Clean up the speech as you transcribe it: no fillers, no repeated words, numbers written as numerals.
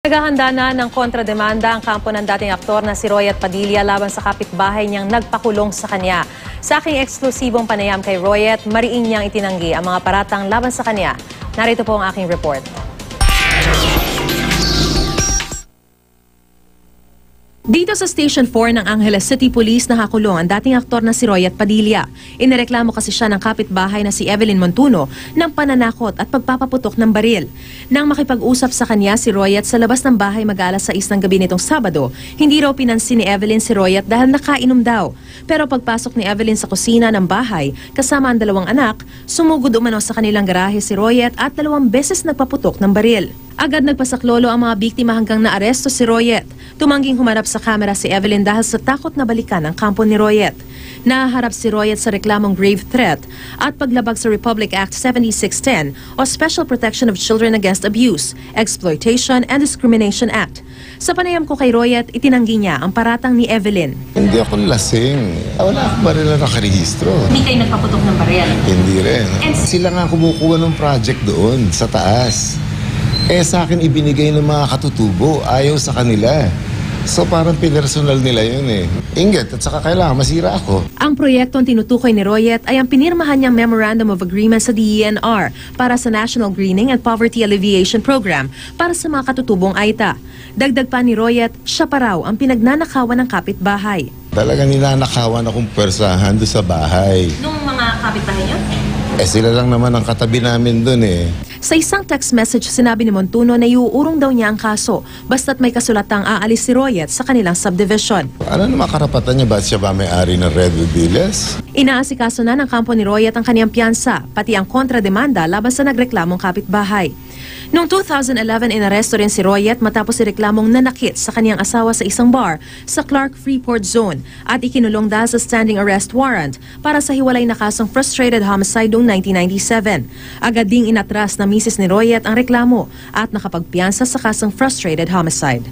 Naghahanda na ng kontrademanda ang kampo ng dating aktor na si Royet Padilla laban sa kapitbahay niyang nagpakulong sa kanya. Sa aking eksklusibong panayam kay Royet, mariin niyang itinanggi ang mga paratang laban sa kanya. Narito po ang aking report. Dito sa Station 4 ng Angeles City Police nakakulong ang dating aktor na si Royet Padilla. Inireklamo kasi siya ng kapitbahay na si Evelyn Montuno ng pananakot at pagpapaputok ng baril. Nang makipag-usap sa kanya si Royet sa labas ng bahay mag-alas 6 ng gabi nitong Sabado, hindi raw pinansin ni Evelyn si Royet dahil nakainom daw. Pero pagpasok ni Evelyn sa kusina ng bahay kasama ang dalawang anak, sumugod umano sa kanilang garahe si Royet at 2 beses nagpaputok ng baril. Agad nagpasaklolo ang mga biktima hanggang naaresto si Royet. Tumangging humarap sa kamera si Evelyn dahil sa takot na balikan ang kampo ni Royet. Nahaharap si Royet sa reklamong grave threat at paglabag sa Republic Act 7610 o Special Protection of Children Against Abuse, Exploitation and Discrimination Act. Sa panayam ko kay Royet, itinanggi niya ang paratang ni Evelyn. Hindi ako lasing. Wala akong baril na nakarehistro. Hindi kayo nagpaputok ng baril? Hindi rin. Sila nga kumukuha ng project doon sa taas. Sa akin ibinigay ng mga katutubo, ayaw sa kanila. So parang pinersonal nila yun Inggit at saka kailangan masira ako. Ang proyektong tinutukoy ni Royet ay ang pinirmahan niyang Memorandum of Agreement sa DENR para sa National Greening and Poverty Alleviation Program para sa mga katutubong AITA. Dagdag pa ni Royet, siya pa raw ang pinagnanakawan ng kapitbahay. Talagang ninanakawan akong pwersahan doon sa bahay. Nung mga kapitbahay niyo? Sila lang naman ang katabi namin doon Sa isang text message, sinabi ni Montuno na iuurong daw niya ang kaso basta't may kasulatang aalis si Royet sa kanilang subdivision. Ano naman karapatan niya? Ba't siya ba may-ari ng Redwood Villas? Inaasikaso na ng kampo ni Royet ang kaniyang piyansa, pati ang kontrademanda laban sa nagreklamong kapitbahay. Noong 2011, inaresto rin si Royet matapos ireklamong nanakit sa kaniyang asawa sa isang bar sa Clark Freeport Zone at ikinulong dahil sa standing arrest warrant para sa hiwalay na kasong frustrated homicide noong 1997. Agad ding inatras na misis ni Royet ang reklamo at nakapagpiyansa sa kasong frustrated homicide.